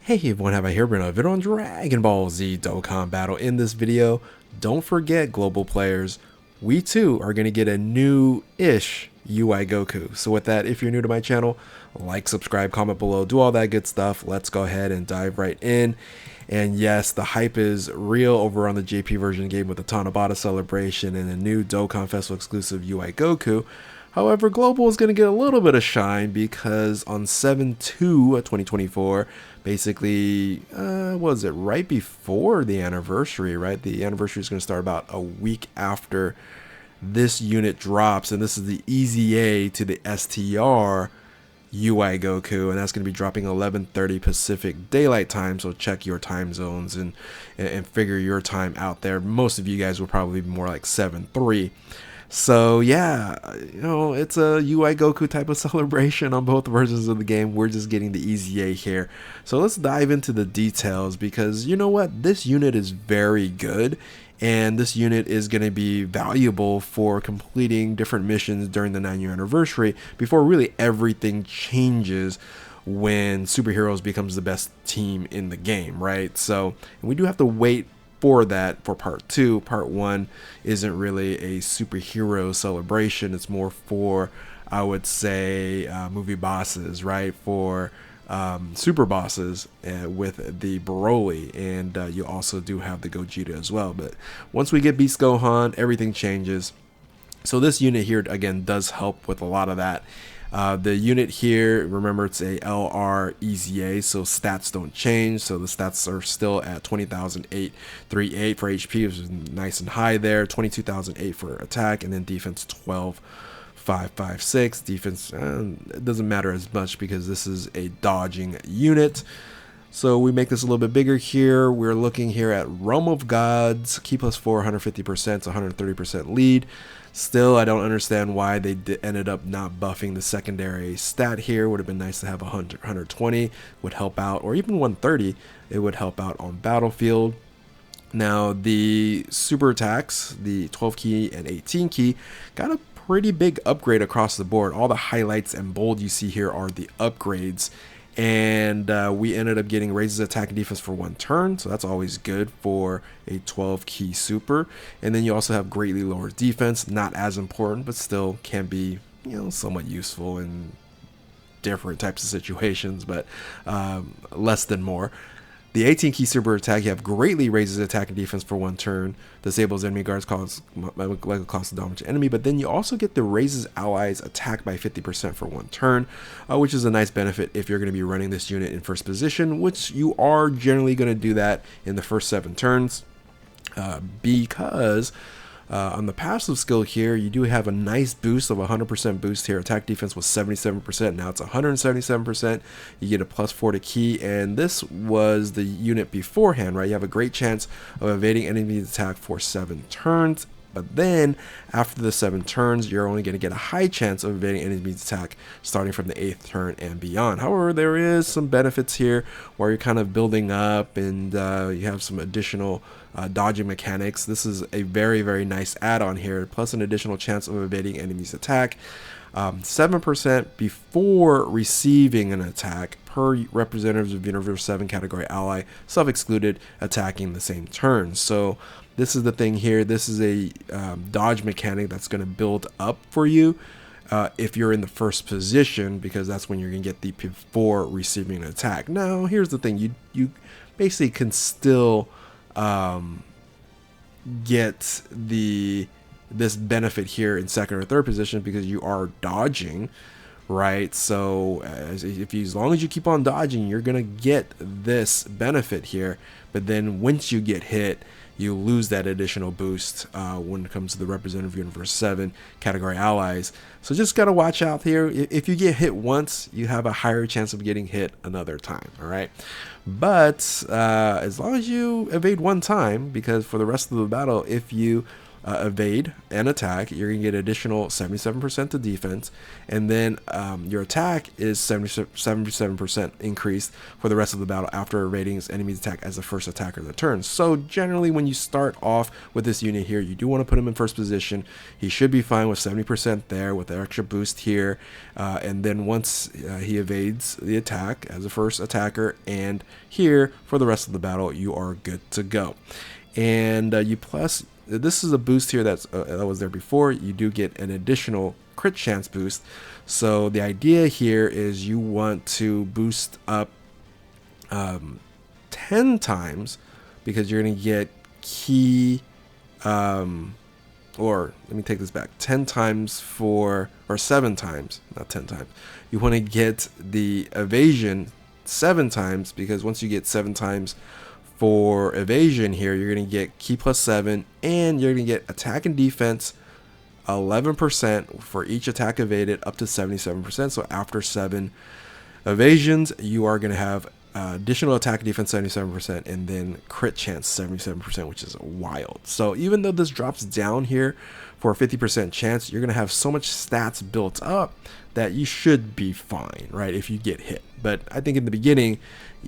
Hey everyone, have I here been a video on Dragon Ball Z Dokkan Battle. In this video, don't forget global players, we too are going to get a new-ish UI Goku. So with that, if you're new to my channel, like, subscribe, comment below, do all that good stuff. Let's go ahead and dive right in. And yes, the hype is real over on the JP version game with the Tanabata celebration and a new Dokkan Festival exclusive UI Goku. However, Global is going to get a little bit of shine because on 7/2/2024, basically, was it right before the anniversary, right? The anniversary is going to start about a week after this unit drops, and this is the EZA to the STR UI Goku, and that's going to be dropping 11:30 Pacific Daylight Time, so check your time zones and figure your time out there. Most of you guys will probably be more like 7/3. So yeah, you know, it's a UI Goku type of celebration on both versions of the game. We're just getting the EZA here. So let's dive into the details because you know what? This unit is very good, and this unit is going to be valuable for completing different missions during the 9-year anniversary before really everything changes when Superheroes becomes the best team in the game, right? So we do have to wait for that for part 2. Part 1 isn't really a superhero celebration. It's more for, I would say, movie bosses, right? For super bosses with the Broly, and you also do have the Gogeta as well. But once we get Beast Gohan, everything changes. So this unit here again does help with a lot of that. The unit here, remember, it's a LR EZA, so stats don't change. So the stats are still at 20,838 for HP, which is nice and high there. 22,008 for attack, and then defense 12,556. Defense, it doesn't matter as much because this is a dodging unit. So we make this a little bit bigger here. We're looking here at Realm of Gods, Key plus 4, 150%, 130% lead. Still, I don't understand why they ended up not buffing the secondary stat here. Would have been nice to have 100, 120 would help out, or even 130. It would help out on Battlefield. Now, the super attacks, the 12 key and 18 key, got a pretty big upgrade across the board. All the highlights and bold you see here are the upgrades. And we ended up getting raises attack and defense for 1 turn, so that's always good for a 12 key super. And then you also have greatly lower defense, not as important, but still can be, you know, somewhat useful in different types of situations, but less than more. The 18 key super attack, you have greatly raises attack and defense for 1 turn, disables enemy guards, cause like a cost of damage to enemy, but then you also get the raises allies attack by 50% for 1 turn, which is a nice benefit if you're going to be running this unit in first position, which you are generally going to do that in the first 7 turns, because on the passive skill here, you do have a nice boost of 100% boost here. Attack defense was 77%. Now it's 177%. You get a plus 4 to key, and this was the unit beforehand, right? You have a great chance of evading enemy attack for 7 turns. But then, after the 7 turns, you're only going to get a high chance of evading enemy's attack starting from the 8th turn and beyond. However, there is some benefits here where you're kind of building up and you have some additional dodging mechanics. This is a very, very nice add-on here, plus an additional chance of evading enemy's attack. 7% before receiving an attack per representatives of Universe 7 category ally, self-excluded, attacking the same turn. So this is the thing here. This is a dodge mechanic that's going to build up for you if you're in the first position, because that's when you're going to get the before receiving an attack. Now, here's the thing. You basically can still get this benefit here in second or third position because you are dodging, right? So as long as you keep on dodging, you're gonna get this benefit here. But then once you get hit, you lose that additional boost when it comes to the representative Universe 7 category allies. So just gotta watch out here. If you get hit once, you have a higher chance of getting hit another time, all right? But as long as you evade 1 time, because for the rest of the battle, if you evade and attack, you're going to get additional 77% to defense, and then your attack is 77% increased for the rest of the battle after evading his enemy's attack as the first attacker of the turn. So generally, when you start off with this unit here, you do want to put him in first position. He should be fine with 70% there with the extra boost here, and then once he evades the attack as a first attacker and here for the rest of the battle, you are good to go. And this is a boost here that was there before. You do get an additional crit chance boost. So the idea here is you want to boost up 10 times because you're going to get key, or let me take this back, 10 times or 7 times, not 10 times. You want to get the evasion 7 times because once you get 7 times for evasion here, you're going to get key plus 7, and you're going to get attack and defense 11% for each attack evaded up to 77%. So after 7 evasions, you are going to have additional attack and defense 77%, and then crit chance 77%, which is wild. So even though this drops down here for a 50% chance, you're going to have so much stats built up that you should be fine, right, if you get hit. But I think in the beginning,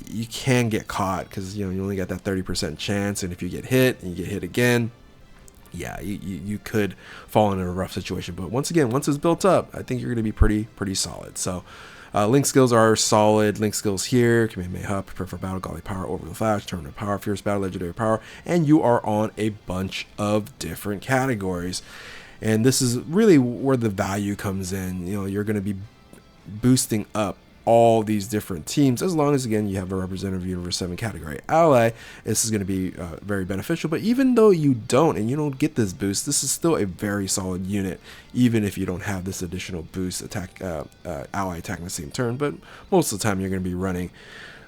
you can get caught because, you only got that 30% chance, and if you get hit and you get hit again, yeah, you could fall into a rough situation. But once it's built up, I think you're going to be pretty solid. So link skills are solid. Link skills here: Kamehameha, prepare for battle, godly power, orbital flash, tournament power, fierce battle, legendary power, and you are on a bunch of different categories. And this is really where the value comes in. You're going to be boosting up all these different teams as long as, again, you have a representative Universe 7 category ally. This is going to be very beneficial. But even though you don't get this boost, this is still a very solid unit, even if you don't have this additional boost attack, ally attacking the same turn. But most of the time you're going to be running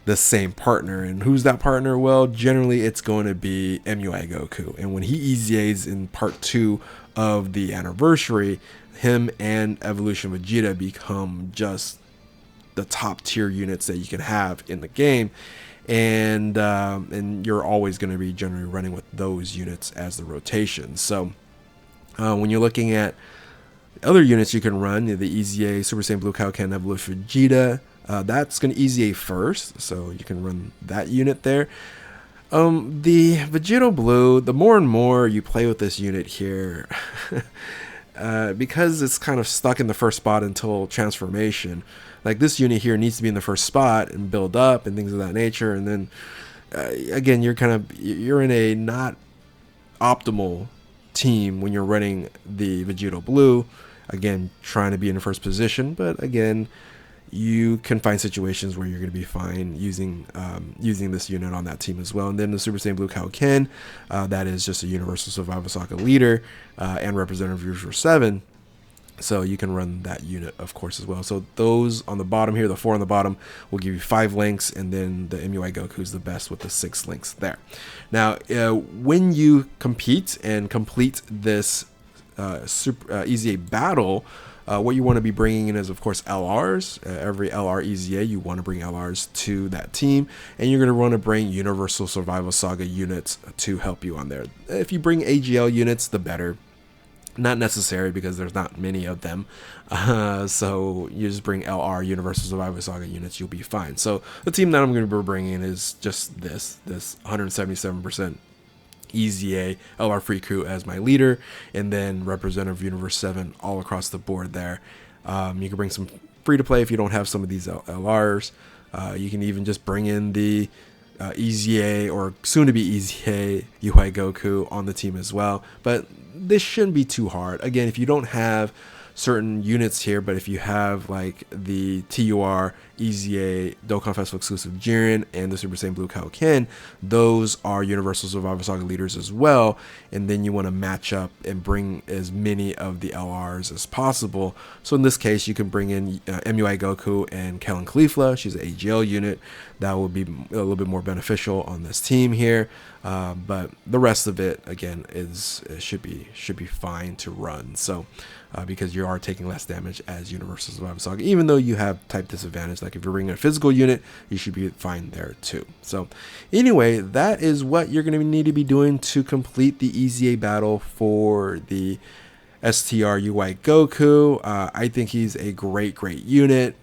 the same partner. And who's that partner? Well, generally it's going to be MUI Goku. And when he EZAs in part 2 of the anniversary, him and Evolution Vegeta become just the top tier units that you can have in the game, and you're always going to be generally running with those units as the rotation. So when you're looking at other units you can run, the EZA Super Saiyan Blue Kaioken Evolution Vegeta, that's going to EZA first, so you can run that unit there. The Vegeta Blue, the more and more you play with this unit here, because it's kind of stuck in the first spot until transformation. Like, this unit here needs to be in the first spot and build up and things of that nature. And then again, you're in a not optimal team when you're running the Vegeta Blue. Again, trying to be in the first position, but again, you can find situations where you're going to be fine using this unit on that team as well. And then the Super Saiyan Blue Kaioken, that is just a Universal Survival Saga leader and representative of Universe 7. So you can run that unit, of course, as well. So those on the bottom here, the 4 on the bottom, will give you 5 links, and then the MUI Goku is the best with the 6 links there. Now, when you compete and complete this EZA battle, what you want to be bringing in is, of course, LRs. Every LR EZA, you want to bring LRs to that team, and you're going to want to bring Universal Survival Saga units to help you on there. If you bring AGL units, the better. Not necessary because there's not many of them, so you just bring LR Universal Survival Saga units, you'll be fine. So the team that I'm going to be bringing is just this 177% EZA LR free crew as my leader, and then representative Universe 7 all across the board there. You can bring some free to play if you don't have some of these LRs. You can even just bring in the EZA or soon to be EZA UI Goku on the team as well, but this shouldn't be too hard. Again, if you don't have certain units here, but if you have like the TUR EZA Dokkan Festival exclusive Jiren and the Super Saiyan Blue Kaioken, those are Universal Survival Saga leaders as well, and then you want to match up and bring as many of the LRs as possible. So in this case, you can bring in MUI Goku and Kellen Caulifla. She's an AGL unit. That would be a little bit more beneficial on this team here. But the rest of it, again, should be fine to run. So because you are taking less damage as Universal Survival Saga, even though you have type disadvantage. Like if you're bringing a physical unit, you should be fine there too. So anyway, that is what you're going to need to be doing to complete the EZA battle for the STR UI Goku. I think he's a great unit.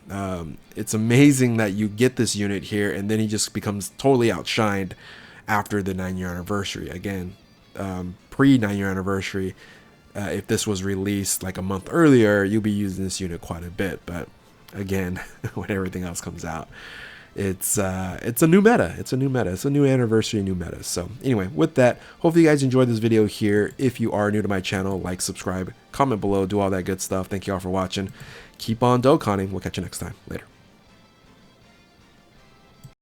It's amazing that you get this unit here and then he just becomes totally outshined after the 9-year anniversary. Again, pre 9-year anniversary, if this was released like a month earlier, you'll be using this unit quite a bit. But again, when everything else comes out, it's a new meta. It's a new anniversary, new meta. So anyway, with that, hopefully you guys enjoyed this video here. If you are new to my channel, like, subscribe, comment below, do all that good stuff. Thank you all for watching. Keep on Dokkaning. We'll catch you next time. Later.